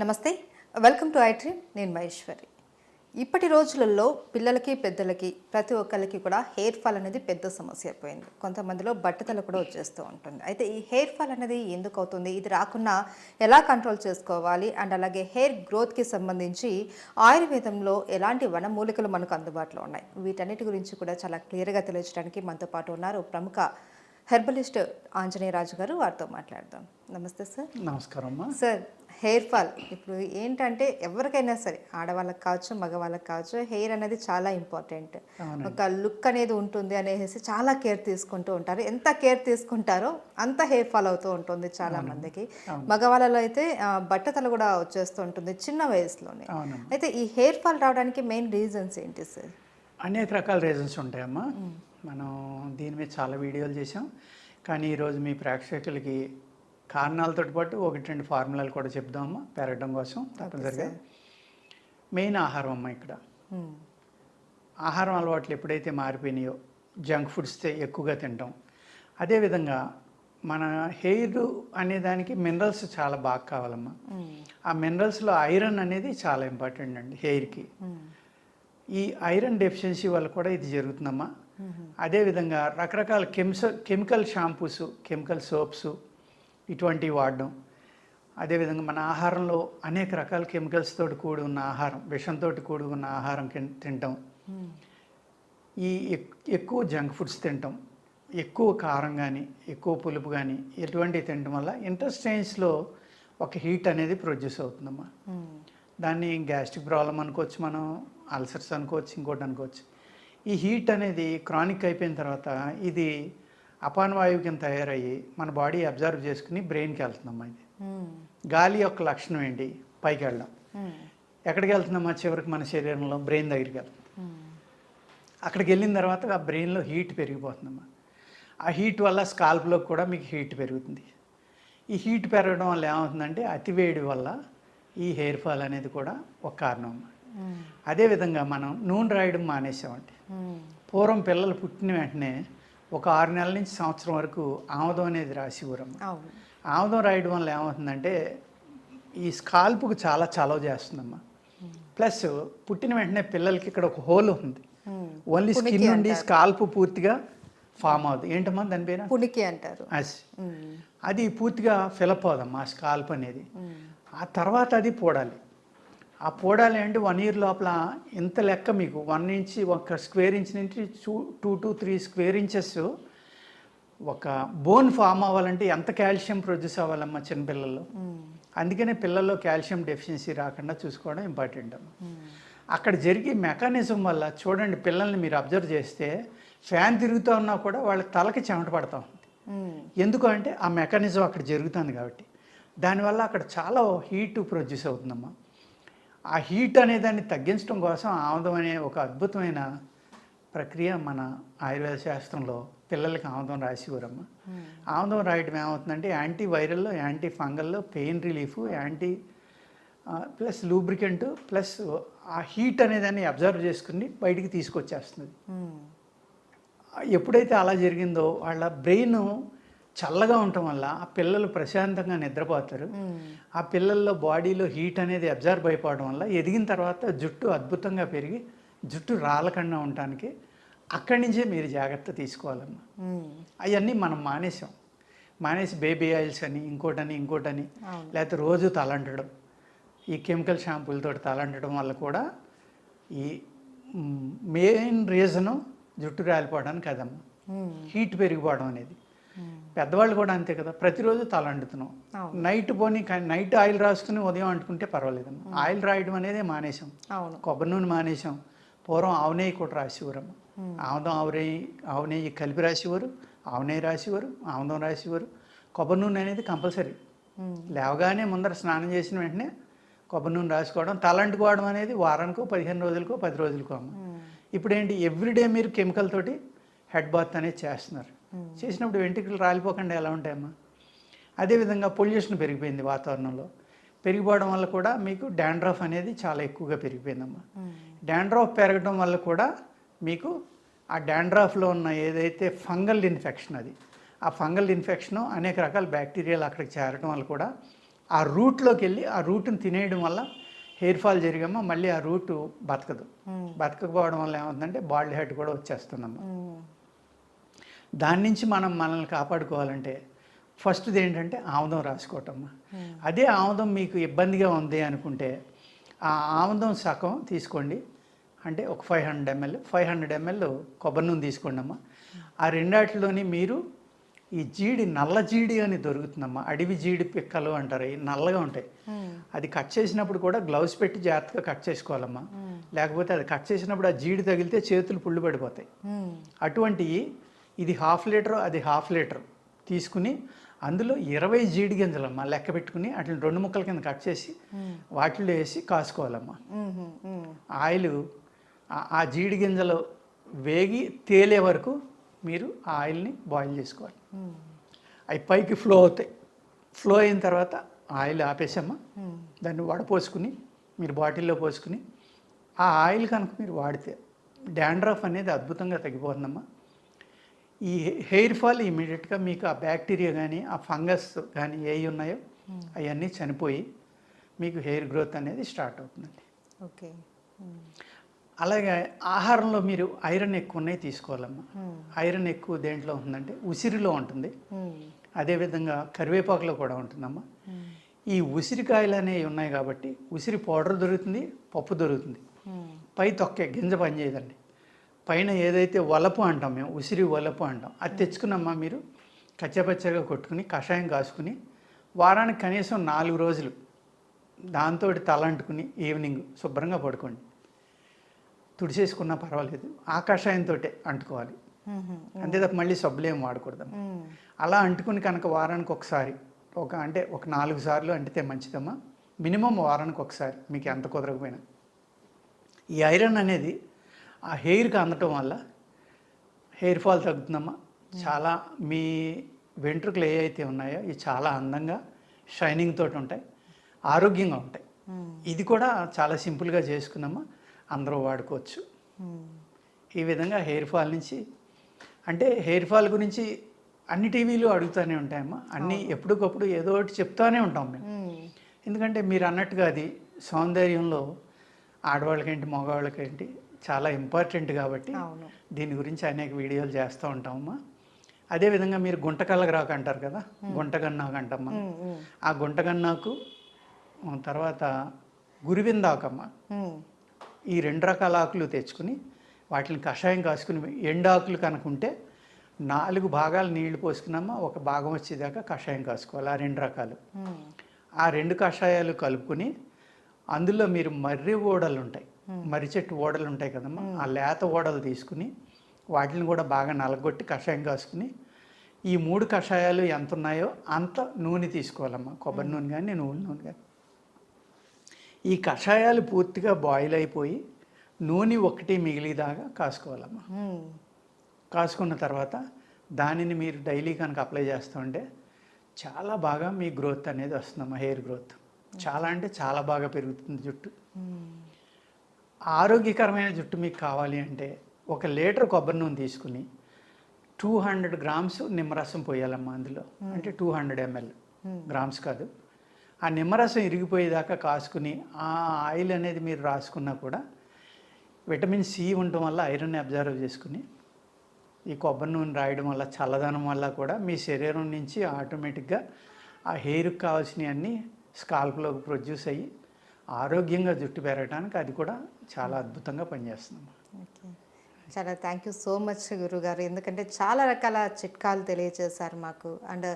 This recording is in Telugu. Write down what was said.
నమస్తే, వెల్కమ్ టు ఐడ్రీమ్. నేను మహేశ్వరి. ఇప్పటి రోజులలో పిల్లలకి పెద్దలకి ప్రతి ఒక్కరికి కూడా హెయిర్ ఫాల్ అనేది పెద్ద సమస్య అయిపోయింది. కొంతమందిలో బట్టతల కూడా వచ్చేస్తూ ఉంటుంది. అయితే ఈ హెయిర్ ఫాల్ అనేది ఎందుకు అవుతుంది, ఇది రాకుండా ఎలా కంట్రోల్ చేసుకోవాలి, అండ్ అలాగే హెయిర్ గ్రోత్కి సంబంధించి ఆయుర్వేదంలో ఎలాంటి వనమూలికలు మనకు అందుబాటులో ఉన్నాయి, వీటన్నిటి గురించి కూడా చాలా క్లియర్గా తెలియజేయడానికి మనతో పాటు ఉన్నారు ప్రముఖ హెర్బలిస్ట్ ఆంజనేయరాజు గారు. వారితో మాట్లాడదాం. నమస్తే సార్. నమస్కారం అమ్మా. సార్, హెయిర్ ఫాల్ ఇప్పుడు ఏంటంటే ఎవరికైనా సరే, ఆడవాళ్ళకి కావచ్చు మగవాళ్ళకి కావచ్చు, హెయిర్ అనేది చాలా ఇంపార్టెంట్. ఒక లుక్ అనేది ఉంటుంది అనేసి చాలా కేర్ తీసుకుంటూ ఉంటారు. ఎంత కేర్ తీసుకుంటారో అంత హెయిర్ ఫాల్ అవుతూ ఉంటుంది చాలా మందికి. మగవాళ్ళలో అయితే బట్టతల కూడా వచ్చేస్తూ ఉంటుంది చిన్న వయసులోనే. అయితే ఈ హెయిర్ ఫాల్ రావడానికి మెయిన్ రీజన్స్ ఏంటి సార్? అనేక రకాల రీజన్స్ ఉంటాయమ్మా. మనం దీని మీద చాలా వీడియోలు చేసాం, కానీ ఈరోజు మీ ప్రేక్షకులకి కారణాలతో పాటు ఒకటి రెండు ఫార్ములాలు కూడా చెప్దామమ్మా పెరగడం కోసం. తప్పనిసరిగా మెయిన్ ఆహారం అమ్మ. ఇక్కడ ఆహారం అలవాట్లు ఎప్పుడైతే మారిపోయినాయో, జంక్ ఫుడ్స్ ఎక్కువగా తింటాం, అదేవిధంగా మన హెయిర్ అనేదానికి మినరల్స్ చాలా బాగా కావాలమ్మా. ఆ మినరల్స్లో ఐరన్ అనేది చాలా ఇంపార్టెంట్ అండి హెయిర్కి. ఈ ఐరన్ డెఫిషియన్సీ వల్ల కూడా ఇది జరుగుతుందమ్మా. అదేవిధంగా రకరకాల కెమికల్ షాంపూస్, కెమికల్ సోప్స్ ఇటువంటివి వాడడం, అదేవిధంగా మన ఆహారంలో అనేక రకాల కెమికల్స్ తోటి కూడి ఉన్న ఆహారం, విషంతో కూడి ఉన్న ఆహారం తింటాం, ఈ ఎక్కువ జంక్ ఫుడ్స్ తింటాం, ఎక్కువ కారం కానీ ఎక్కువ పులుపు కానీ ఇటువంటివి తినడం వల్ల ఇంటెస్టైన్స్లో ఒక హీట్ అనేది ప్రొడ్యూస్ అవుతుందమ్మా. దాన్ని గ్యాస్ట్రిక్ ప్రాబ్లం అనుకోవచ్చు, మనం అల్సర్స్ అనుకోవచ్చు, ఇంకోటి అనుకోవచ్చు. ఈ హీట్ అనేది క్రానిక్ అయిపోయిన తర్వాత ఇది అపానవాయువు కింద తయారయ్యి మన బాడీ అబ్జర్వ్ చేసుకుని బ్రెయిన్కి వెళ్తుందమ్మా. ఇది గాలి యొక్క లక్షణం ఏంటి? పైకి వెళ్ళడం. ఎక్కడికి వెళ్తుందమ్మా? చివరికి మన శరీరంలో బ్రెయిన్ దగ్గరికి వెళ్తుంది. అక్కడికి వెళ్ళిన తర్వాత ఆ బ్రెయిన్లో హీట్ పెరిగిపోతుందమ్మా. ఆ హీట్ వల్ల స్కాల్ప్లో కూడా మీకు హీట్ పెరుగుతుంది. ఈ హీట్ పెరగడం వల్ల ఏమవుతుందంటే అతివేడి వల్ల ఈ హెయిర్ ఫాల్ అనేది కూడా ఒక కారణం అమ్మా. అదేవిధంగా మనం నూనె రాయడం మానేసామండి. పూర్వం పిల్లలు పుట్టిన వెంటనే ఒక 6 నెలల నుంచి సంవత్సరం వరకు ఆముదం అనేది రాసివ్వరమ్మ. ఆముదం రాయడం వల్ల ఏమవుతుందంటే ఈ స్కాల్ప్కు చాలా చలవ చేస్తుందమ్మా. ప్లస్ పుట్టిన వెంటనే పిల్లలకి ఇక్కడ ఒక హోల్ ఉంది, ఓన్లీ స్కిన్ నుండి స్కాల్ప్ పూర్తిగా ఫామ్ అవుతుంది. ఏంటమ్మా దాని పేరు? పునికి అంటారు. అది పూర్తిగా ఫిలప్ అవుదమ్మా ఆ స్కాల్ప్ అనేది. ఆ తర్వాత అది పోడాలి. ఆ పోడాలి అంటే 1 ఇయర్ లోపల ఇంత లెక్క మీకు 1 ఇంచ్, ఒక స్క్వేర్ ఇంచ్ నుంచి 2 to 3 స్క్వేర్ ఇంచెస్ ఒక బోన్ ఫామ్ అవ్వాలంటే ఎంత కాల్షియం ప్రొడ్యూస్ అవ్వాలమ్మా చిన్నపిల్లల్లో. అందుకనే పిల్లల్లో కాల్షియం డెఫిషియన్సీ రాకుండా చూసుకోవడం ఇంపార్టెంట్ అమ్మా. అక్కడ జరిగే మెకానిజం వల్ల చూడండి, పిల్లల్ని మీరు అబ్జర్వ్ చేస్తే ఫ్యాన్ తిరుగుతూ ఉన్నా కూడా వాళ్ళ తలకి చెమట పడుతూ ఉంది. ఎందుకు అంటే ఆ మెకానిజం అక్కడ జరుగుతుంది కాబట్టి. దానివల్ల అక్కడ చాలా హీట్ ప్రొడ్యూస్ అవుతుందమ్మా. ఆ హీట్ అనే దాన్ని తగ్గించడం కోసం ఆముదం అనే ఒక అద్భుతమైన ప్రక్రియ మన ఆయుర్వేద శాస్త్రంలో పిల్లలకి ఆముదం రాసివ్వరమ్మా. ఆముదం రాయడం ఏమవుతుందంటే యాంటీ వైరల్లో, యాంటీ ఫంగల్లో, pain relief, anti plus lubricant, plus ఆ హీట్ అనేదాన్ని అబ్జర్వ్ చేసుకుని బయటికి తీసుకొచ్చేస్తుంది. ఎప్పుడైతే అలా జరిగిందో వాళ్ళ బ్రెయిన్ చల్లగా ఉండటం వల్ల ఆ పిల్లలు ప్రశాంతంగా నిద్రపోతారు. ఆ పిల్లల్లో బాడీలో హీట్ అనేది అబ్జర్వ్ అయిపోవడం వల్ల ఎదిగిన తర్వాత జుట్టు అద్భుతంగా పెరిగి జుట్టు రాలకుండా ఉండటానికి అక్కడి నుంచే మీరు జాగ్రత్త తీసుకోవాలమ్మా. అవన్నీ మనం మానేసి బేబీ ఆయిల్స్ అని ఇంకోటని లేకపోతే రోజు తలంటడం, ఈ కెమికల్ షాంపూలతో తలంటడం వల్ల కూడా ఈ మెయిన్ రీజను జుట్టు రాలిపోవడానికి అదమ్మా, హీట్ పెరిగిపోవడం అనేది. పెద్దవాళ్ళు కూడా అంతే కదా, ప్రతిరోజు తల అంటుతున్నాం. నైట్ పోనీ నైట్ ఆయిల్ రాసుకుని ఉదయం అంటుకుంటే పర్వాలేదమ్మా. ఆయిల్ రాయడం అనేది మానేసాం. కొబ్బరి నూనె మానేసాం. పూర్వం ఆవు నెయ్యి కూడా రాసేవారమ్మా. ఆముదం ఆవు నెయ్యి కలిపి రాసేవారు, ఆవు నెయ్యి రాసేవారు, ఆముదం రాసేవారు. కొబ్బరి నూనె అనేది కంపల్సరీ. లేవగానే ముందర స్నానం చేసిన వెంటనే కొబ్బరి నూనె రాసుకోవడం, తలంటుకోవడం అనేది వారానికో 15 రోజులకో 10 రోజులకో అమ్మ. ఇప్పుడు ఏంటి, ఎవ్రీడే మీరు కెమికల్ తోటి హెడ్ బాత్ అనేది చేస్తున్నారు. చేసినప్పుడు వెంట్రుకలు రాలిపోకుండా ఎలా ఉంటాయమ్మా. అదేవిధంగా పొల్యూషన్ పెరిగిపోయింది, వాతావరణంలో పెరిగిపోవడం వల్ల కూడా మీకు డాండ్రఫ్ అనేది చాలా ఎక్కువగా పెరిగిపోయిందమ్మా. డాండ్రఫ్ పెరగడం వల్ల కూడా మీకు ఆ డాండ్రఫ్లో ఉన్న ఏదైతే ఫంగల్ ఇన్ఫెక్షన్, అది ఆ ఫంగల్ ఇన్ఫెక్షను అనేక రకాల బ్యాక్టీరియాలు అక్కడికి చేరడం వల్ల కూడా ఆ రూట్లోకి వెళ్ళి ఆ రూట్ని తినేయడం వల్ల హెయిర్ ఫాల్ జరిగమ్మా మళ్ళీ ఆ రూటు బతకదు. బతకపోవడం వల్ల ఏమవుతుందంటే బాల్డ్ హెడ్ కూడా వచ్చేస్తుందమ్మా. దాని నుంచి మనల్ని కాపాడుకోవాలంటే ఫస్ట్ది ఏంటంటే ఆముదం రాసుకోవటమ్మా. అదే ఆముదం మీకు ఇబ్బందిగా ఉంది అనుకుంటే ఆ ఆముదం సగం తీసుకోండి, అంటే ఒక 500 ml కొబ్బరి నూనె తీసుకోండి అమ్మా. ఆ రెండాటిలోని మీరు ఈ జీడి, నల్ల జీడి అని దొరుకుతుందమ్మా. అడవి జీడి పిక్కలు అంటారు, అవి నల్లగా ఉంటాయి. అది కట్ చేసినప్పుడు కూడా గ్లౌస్ పెట్టి జాగ్రత్తగా కట్ చేసుకోవాలమ్మా. లేకపోతే అది కట్ చేసినప్పుడు ఆ జీడి తగిలితే చేతులు పుళ్ళు పడిపోతాయి. అటువంటి ఇది 1/2 లీటర్, అది 1/2 లీటర్ తీసుకుని అందులో 20 జీడి గింజలమ్మా లెక్క పెట్టుకుని వాటిని 2 ముక్కల కింద కట్ చేసి వాటిలో వేసి కాసుకోవాలమ్మా. ఆయిల్ ఆ జీడి గింజలు వేగి తేలే వరకు మీరు ఆ ఆయిల్ని బాయిల్ చేసుకోవాలి. అవి పైకి ఫ్లో అవుతాయి. ఫ్లో అయిన తర్వాత ఆయిల్ ఆపేసమ్మా. దాన్ని వడపోసుకుని మీరు బాటిల్లో పోసుకుని ఆ ఆయిల్ కనుక మీరు వాడితే డాండ్రఫ్ అనేది అద్భుతంగా తగ్గిపోతుందమ్మా. ఈ హెయిర్ ఫాల్ ఇమీడియట్గా మీకు ఆ బ్యాక్టీరియా కానీ ఆ ఫంగస్ కానీ ఏవి ఉన్నాయో అవన్నీ చనిపోయి మీకు హెయిర్ గ్రోత్ అనేది స్టార్ట్ అవుతుందండి. ఓకే. అలాగే ఆహారంలో మీరు ఐరన్ ఎక్కువ ఉన్నాయి తీసుకోవాలమ్మా. ఐరన్ ఎక్కువ దేంట్లో ఉంటుందంటే ఉసిరిలో ఉంటుంది, అదేవిధంగా కరివేపాకులో కూడా ఉంటుందమ్మా. ఈ ఉసిరికాయలు అనేవి ఉన్నాయి కాబట్టి ఉసిరి పౌడర్ దొరుకుతుంది, పప్పు దొరుకుతుంది. పై తొక్కే గింజ పనిచేయదండి. పైన ఏదైతే వలపు అంటాం మేము, ఉసిరి వలపు అంటాం, అది తెచ్చుకున్నమ్మా మీరు కచ్చపచ్చగా కొట్టుకుని కషాయం కాసుకుని వారానికి కనీసం 4 రోజులు దాంతో తలంటుకుని ఈవినింగ్ శుభ్రంగా పడుకోండి. తుడిసేసుకున్నా పర్వాలేదు, ఆ కషాయంతో అంటుకోవాలి. అంతే తప్ప మళ్ళీ సబ్బులేం వాడకూడదు. అలా అంటుకుని కనుక వారానికి ఒకసారి ఒక 4 సార్లు అంటితే మంచిదమ్మా. మినిమం వారానికి ఒకసారి మీకు ఎంత కుదరకపోయినా. ఈ ఐరన్ అనేది ఆ హెయిర్కి అందటం వల్ల హెయిర్ ఫాల్ తగ్గుతుందమ్మా. చాలా మీ వెంట్రుకలు ఏ అయితే ఉన్నాయో ఇవి చాలా అందంగా షైనింగ్ తోటి ఉంటాయి, ఆరోగ్యంగా ఉంటాయి. ఇది కూడా చాలా సింపుల్గా చేసుకున్నామా, అందరూ వాడుకోవచ్చు. ఈ విధంగా హెయిర్ ఫాల్ నుంచి, అంటే హెయిర్ ఫాల్ గురించి అన్ని టీవీలు అడుగుతూనే ఉంటాయమ్మా. అన్నీ ఎప్పటికప్పుడు ఏదో ఒకటి చెప్తూనే ఉంటాం మేము. ఎందుకంటే మీరు అన్నట్టుగా అది సౌందర్యంలో ఆడవాళ్ళకేంటి మగవాళ్ళకేంటి చాలా ఇంపార్టెంట్ కాబట్టి దీని గురించి అనేక వీడియోలు చేస్తూ ఉంటామమ్మా. అదేవిధంగా మీరు గుంటకల్లగరాకు అంటారు కదా, గుంటగన్నాకు అంటమ్మా. ఆ గుంటగన్నాకు తర్వాత గురివిందాకమ్మ, ఈ 2 రకాల ఆకులు తెచ్చుకుని వాటిని కషాయం కాసుకుని ఎండాకులు కనుకుంటే 4 భాగాలు నీళ్లు పోసుకున్నామా, ఒక భాగం వచ్చేదాకా కషాయం కాసుకోవాలి. ఆ 2 రకాలు, ఆ 2 కషాయాలు కలుపుకొని అందులో మీరు మర్రి ఓడలు ఉంటాయి, మర్రి చెట్టు ఓడలు ఉంటాయి కదమ్మా, ఆ లేత ఓడలు తీసుకుని వాటిని కూడా బాగా నలగొట్టి కషాయం కాసుకుని ఈ 3 కషాయాలు ఎంత ఉన్నాయో అంత నూనె తీసుకోవాలమ్మా. కొబ్బరి నూనె కానీ నువ్వుల నూనె కానీ. ఈ కషాయాలు పూర్తిగా బాయిల్ అయిపోయి నూనె ఒకటి మిగిలిదాకా కాసుకోవాలమ్మా. కాసుకున్న తర్వాత దానిని మీరు డైలీ కనుక అప్లై చేస్తూ ఉంటే చాలా బాగా మీ గ్రోత్ అనేది వస్తుందమ్మా. హెయిర్ గ్రోత్ చాలా అంటే చాలా బాగా పెరుగుతుంది జుట్టు. ఆరోగ్యకరమైన జుట్టు మీకు కావాలి అంటే 1 లీటర్ కొబ్బరి నూనె తీసుకుని 200 grams నిమ్మరసం పోయాలమ్మా అందులో. అంటే 200 ml, గ్రామ్స్ కాదు. ఆ నిమ్మరసం ఇరిగిపోయేదాకా కాసుకుని ఆ ఆయిల్ అనేది మీరు రాసుకున్నా కూడా విటమిన్ సి ఉండటం వల్ల ఐరన్ అబ్జర్వ్ చేసుకుని ఈ కొబ్బరి నూనె రాయడం వల్ల చల్లదనం వల్ల కూడా మీ శరీరం నుంచి ఆటోమేటిక్గా ఆ హెయిర్కి కావాల్సినవన్నీ స్కాల్ప్లోకి ప్రొడ్యూస్ అయ్యి ఆరోగ్యంగా జుట్టు పెరగడానికి అది కూడా చాలా అద్భుతంగా పనిచేస్తుంది. ఓకే, చాలా థ్యాంక్ యూ సో మచ్ గురుగారు. ఎందుకంటే చాలా రకాల చిట్కాలు తెలియజేశారు మాకు. అండ్